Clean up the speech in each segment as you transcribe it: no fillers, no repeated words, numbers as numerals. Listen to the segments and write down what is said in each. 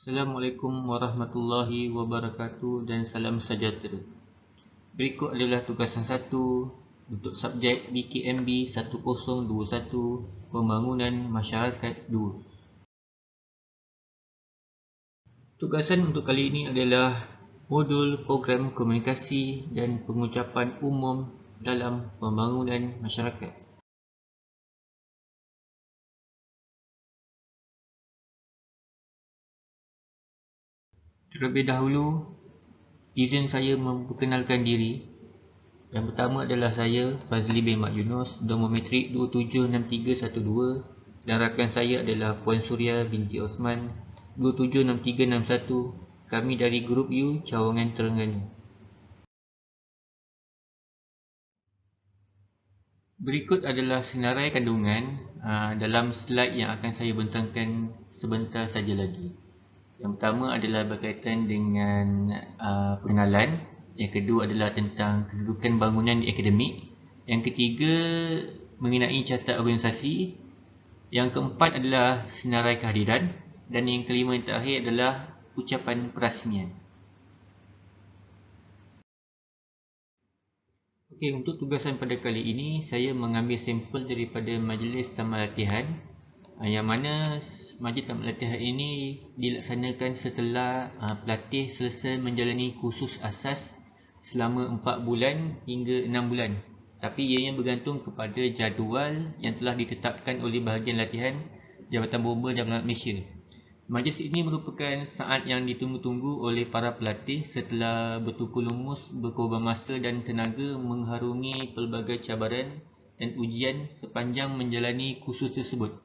Assalamualaikum warahmatullahi wabarakatuh dan salam sejahtera. Berikut adalah tugasan 1 untuk subjek BKMB 1021 Pembangunan Masyarakat 2. Tugasan untuk kali ini adalah modul program komunikasi dan pengucapan umum dalam pembangunan masyarakat. Terlebih dahulu, izin saya memperkenalkan diri. Yang pertama adalah saya, Fazli bin Mat Yunus, nombor metrik 276312, dan rakan saya adalah Puan Suria binti Osman 276361. Kami dari grup U Cawangan Terengganu. Berikut adalah senarai kandungan dalam slide yang akan saya bentangkan sebentar saja lagi. Yang pertama adalah berkaitan dengan pengenalan. Yang kedua adalah tentang kedudukan bangunan di akademik. Yang ketiga mengenai carta organisasi. Yang keempat adalah senarai kehadiran. Dan yang kelima yang terakhir adalah ucapan perasmian. Okey, untuk tugasan pada kali ini saya mengambil sampel daripada majlis tamat latihan yang mana majlis tamat latihan ini dilaksanakan setelah pelatih selesai menjalani kursus asas selama 4 bulan hingga 6 bulan. Tapi ianya bergantung kepada jadual yang telah ditetapkan oleh bahagian latihan Jabatan Bomba dan Penerangan Malaysia. Majlis ini merupakan saat yang ditunggu-tunggu oleh para pelatih setelah bertukar lumus, berkorban masa dan tenaga mengharungi pelbagai cabaran dan ujian sepanjang menjalani kursus tersebut.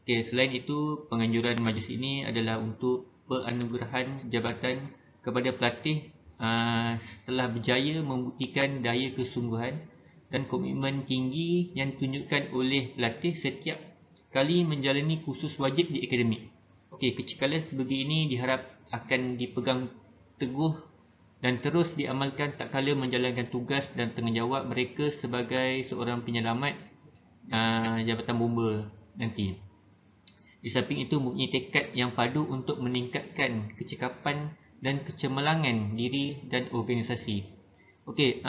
Okay, selain itu, penganjuran majlis ini adalah untuk penganugerahan jabatan kepada pelatih setelah berjaya membuktikan daya kesungguhan dan komitmen tinggi yang ditunjukkan oleh pelatih setiap kali menjalani kursus wajib di akademik. Okey, kecekalan sebegini diharap akan dipegang teguh dan terus diamalkan tak kala menjalankan tugas dan tanggungjawab mereka sebagai seorang penyelamat Jabatan Bomba nanti. Di samping itu, mempunyai tekad yang padu untuk meningkatkan kecekapan dan kecemerlangan diri dan organisasi. Okey,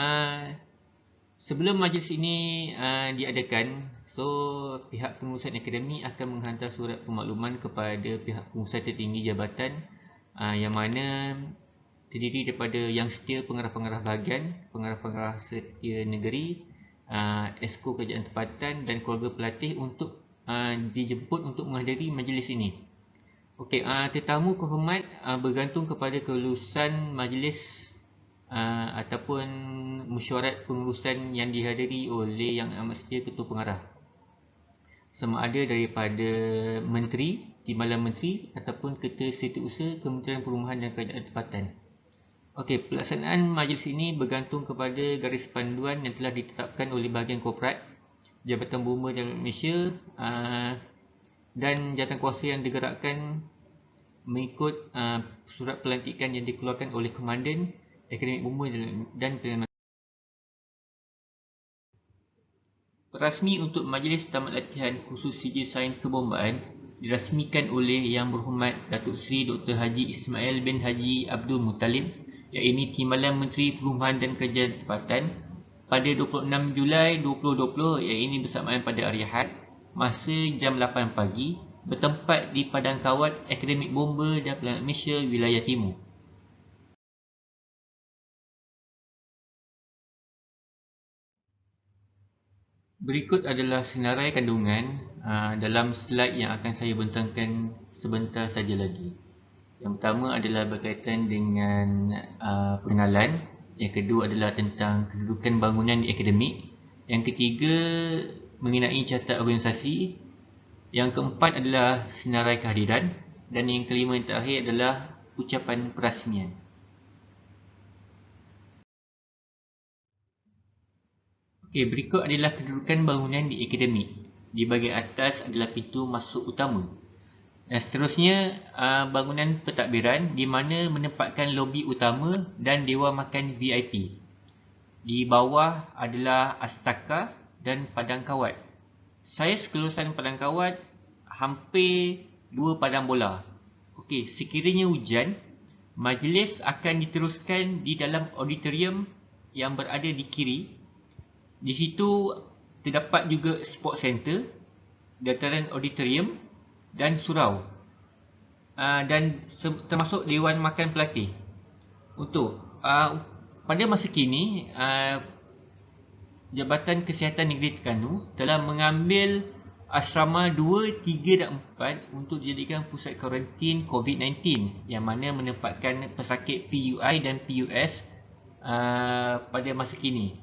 sebelum majlis ini diadakan, pihak pengurusan akademi akan menghantar surat pemakluman kepada pihak pengurusan tertinggi jabatan yang mana terdiri daripada Yang Setia Pengarah-pengarah Bahagian, Pengarah-pengarah Setia Negeri, Esko Kerajaan Tempatan dan keluarga pelatih untuk dijemput untuk menghadiri majlis ini. Okey, tetamu kehormat bergantung kepada kelulusan majlis ataupun mesyuarat pengurusan yang dihadiri oleh Yang Amat Setia Ketua Pengarah. Sama ada daripada Menteri, Timbalan Menteri ataupun Ketua Setiausaha Kementerian Perumahan dan Kerajaan Tempatan. Okey, pelaksanaan majlis ini bergantung kepada garis panduan yang telah ditetapkan oleh bahagian korporat Jabatan Bomba dan Malaysia dan jawatankuasa yang digerakkan mengikut surat pelantikan yang dikeluarkan oleh Komandan Akademik Bomba dan Penerangan. Rasmi untuk Majlis Tamat Latihan Khusus Sijil Sains Kebombaan dirasmikan oleh Yang Berhormat Datuk Seri Dr. Haji Ismail bin Haji Abdul Muttalib, iaitu Timbalan Menteri Perumahan dan Kerajaan Tempatan pada 26 Julai 2020, iaitu bersamaan pada hari Ahad, masa jam 8 pagi, bertempat di Padang Kawat Akademik Bomba dan Penerangan Malaysia Wilayah Timur. Berikut adalah senarai kandungan dalam slide yang akan saya bentangkan sebentar saja lagi. Yang pertama adalah berkaitan dengan pengenalan. Yang kedua adalah tentang kedudukan bangunan di akademik. Yang ketiga mengenai carta organisasi. Yang keempat adalah senarai kehadiran. Dan yang kelima yang terakhir adalah ucapan perasmian. Okey, berikut adalah kedudukan bangunan di akademik. Di bahagian atas adalah pintu masuk utama. Dan seterusnya bangunan pentadbiran di mana menempatkan lobi utama dan dewan makan VIP. Di bawah adalah astaka dan padang kawat. Saiz kelulusan padang kawat hampir 2 padang bola. Okey, sekiranya hujan, majlis akan diteruskan di dalam auditorium yang berada di kiri. Di situ terdapat juga sport center, dataran auditorium dan surau. Dan termasuk Dewan Makan Pelatih. Pada masa kini, Jabatan Kesihatan Negeri Terengganu telah mengambil asrama 2, 3 dan 4 untuk dijadikan pusat kuarantin COVID-19 yang mana menempatkan pesakit PUI dan PUS pada masa kini.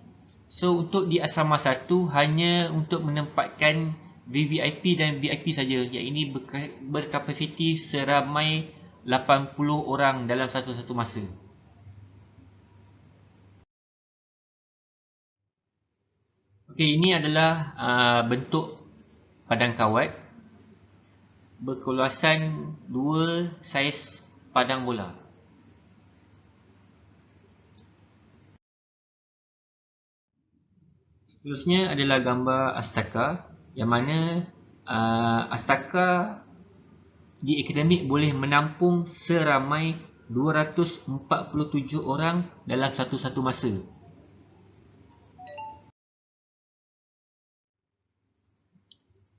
So untuk di asrama 1 hanya untuk menempatkan VVIP dan VIP saja, yang ini berkapasiti seramai 80 orang dalam satu masa. Okey, ini adalah bentuk padang kawat berkeluasan 2 saiz padang bola. Seterusnya adalah gambar astaka, yang mana astaka di akademik boleh menampung seramai 247 orang dalam satu masa.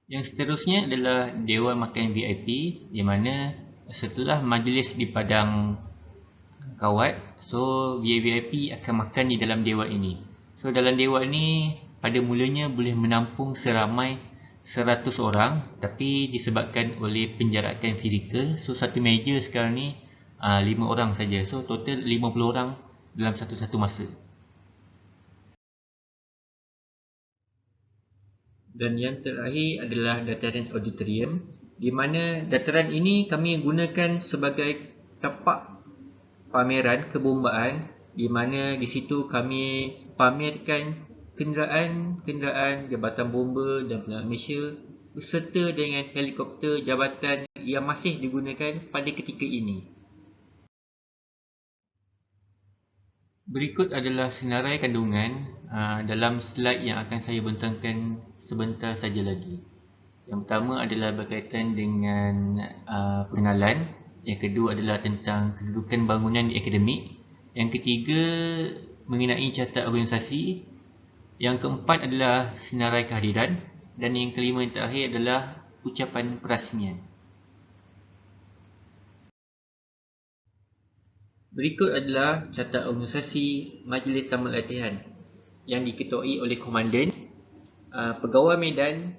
Yang seterusnya adalah Dewan Makan VIP, di mana setelah majlis di padang kawat, so VIP akan makan di dalam dewan ini. So dalam dewan ini pada mulanya boleh menampung seramai 100 orang, tapi disebabkan oleh penjarakan fizikal, so satu meja sekarang ni 5 orang saja. So total 50 orang dalam satu masa. Dan yang terakhir adalah dataran auditorium, di mana dataran ini kami gunakan sebagai tapak pameran kebombaan, di mana di situ kami pamerkan kenderaan Jabatan Bomba dan Penerangan Malaysia beserta dengan helikopter jabatan yang masih digunakan pada ketika ini. Berikut adalah senarai kandungan dalam slide yang akan saya bentangkan sebentar saja lagi. Yang pertama adalah berkaitan dengan pengenalan. Yang kedua adalah tentang kedudukan bangunan di akademik. Yang ketiga mengenai carta organisasi. Yang keempat adalah senarai kehadiran. Dan yang kelima yang terakhir adalah ucapan perasmian. Berikut adalah carta organisasi Majlis Taman Latihan yang diketuai oleh komandan, pegawai medan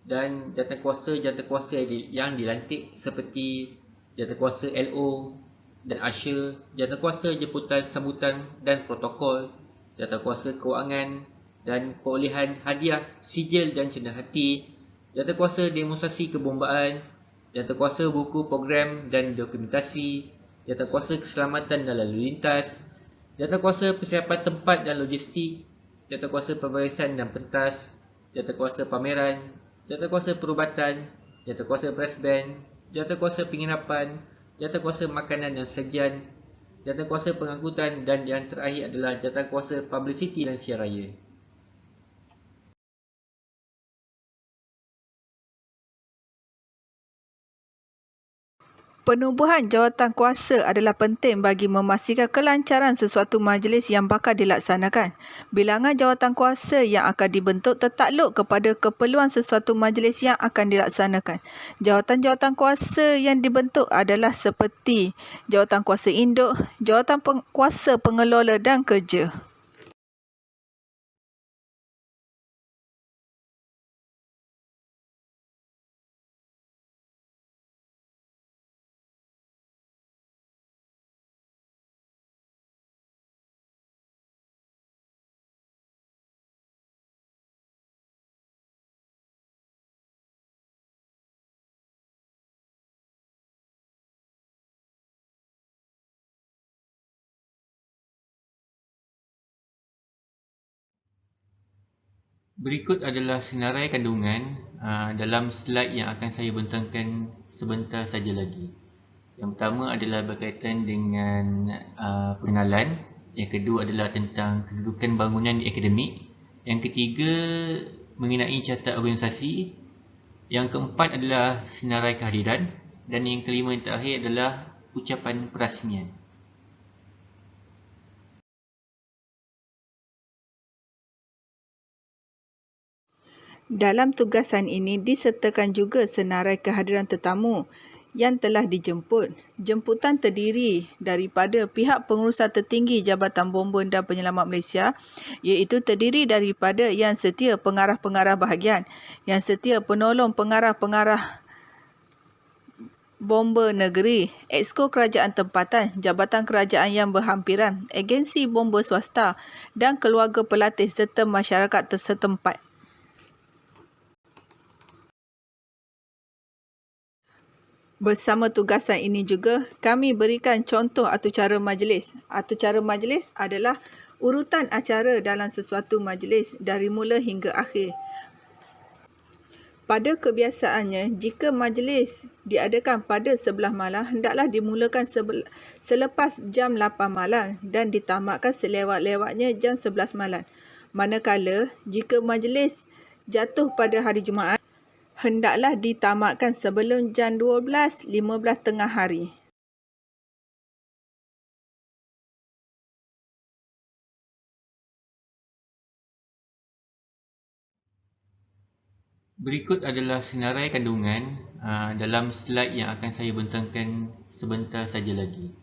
dan jantankuasa yang dilantik seperti jantankuasa LO dan Usher, jantankuasa jemputan sambutan dan protokol, jantankuasa kewangan dan perolehan hadiah, sijil dan cenderamata, jantankuasa demonstrasi kebombaan, jantankuasa buku program dan dokumentasi, jantankuasa keselamatan dan lalu lintas, jantankuasa persiapan tempat dan logistik, jantankuasa pembarisan dan pentas, jantankuasa pameran, jantankuasa perubatan, jantankuasa brass band, jantankuasa penginapan, jantankuasa makanan dan sajian, jantankuasa pengangkutan, dan yang terakhir adalah jantankuasa publicity dan siar raya. Penubuhan jawatankuasa adalah penting bagi memastikan kelancaran sesuatu majlis yang bakal dilaksanakan. Bilangan jawatankuasa yang akan dibentuk tertakluk kepada keperluan sesuatu majlis yang akan dilaksanakan. Jawatan-jawatankuasa yang dibentuk adalah seperti jawatankuasa induk, jawatankuasa pengelola dan kerja. Berikut adalah senarai kandungan dalam slide yang akan saya bentangkan sebentar saja lagi. Yang pertama adalah berkaitan dengan pengenalan. Yang kedua adalah tentang kedudukan bangunan di akademik. Yang ketiga mengenai carta organisasi. Yang keempat adalah senarai kehadiran. dan yang kelima yang terakhir adalah ucapan perasmian. Dalam tugasan ini disertakan juga senarai kehadiran tetamu yang telah dijemput. Jemputan terdiri daripada pihak pengurusan tertinggi Jabatan Bomba dan Penyelamat Malaysia, iaitu terdiri daripada Yang Setia Pengarah-Pengarah Bahagian, Yang Setia Penolong Pengarah-Pengarah Bomba Negeri, Exco Kerajaan Tempatan, Jabatan Kerajaan yang berhampiran, agensi bomba swasta dan keluarga pelatih serta masyarakat setempat. Bersama tugasan ini juga, kami berikan contoh atur-cara majlis. Atur-cara majlis adalah urutan acara dalam sesuatu majlis dari mula hingga akhir. Pada kebiasaannya, jika majlis diadakan pada 11 malam, hendaklah dimulakan selepas jam 8 malam dan ditamatkan selewat-lewatnya jam 11 malam. Manakala, jika majlis jatuh pada hari Jumaat, hendaklah ditamatkan sebelum jam 12.15 tengah hari. Berikut adalah senarai kandungan dalam slide yang akan saya bentangkan sebentar saja lagi.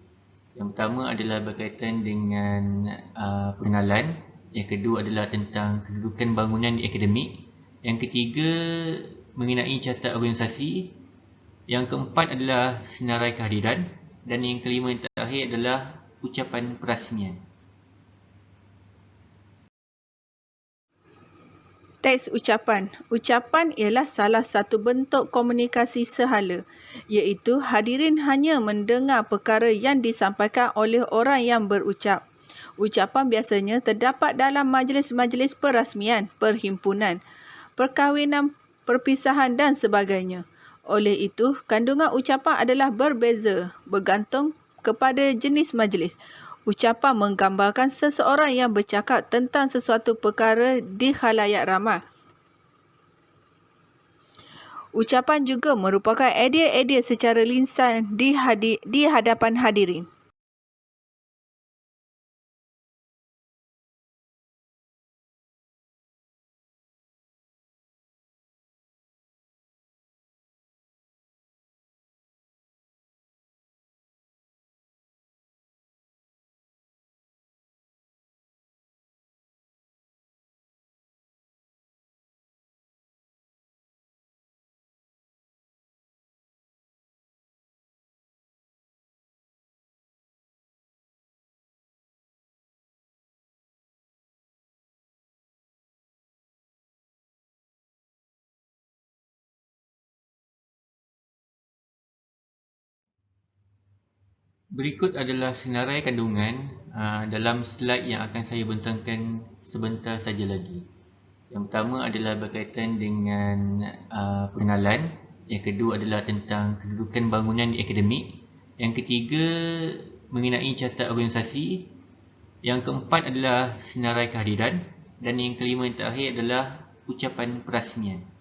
Yang pertama adalah berkaitan dengan pengenalan. Yang kedua adalah tentang kedudukan bangunan di akademik. Yang ketiga mengenai carta organisasi. Yang keempat adalah senarai kehadiran. Dan yang kelima yang terakhir adalah ucapan perasmian. Teks ucapan. Ucapan ialah salah satu bentuk komunikasi sehala, iaitu hadirin hanya mendengar perkara yang disampaikan oleh orang yang berucap. Ucapan biasanya terdapat dalam majlis-majlis perasmian, perhimpunan, perkahwinan, perpisahan dan sebagainya. Oleh itu, kandungan ucapan adalah berbeza bergantung kepada jenis majlis. Ucapan menggambarkan seseorang yang bercakap tentang sesuatu perkara di khalayak ramai. Ucapan juga merupakan idea-idea secara lisan di hadapan hadirin. Berikut adalah senarai kandungan dalam slide yang akan saya bentangkan sebentar saja lagi. Yang pertama adalah berkaitan dengan pengenalan. Yang kedua adalah tentang kedudukan bangunan di akademik. Yang ketiga mengenai carta organisasi. Yang keempat adalah senarai kehadiran. Dan yang kelima yang terakhir adalah ucapan perasmian.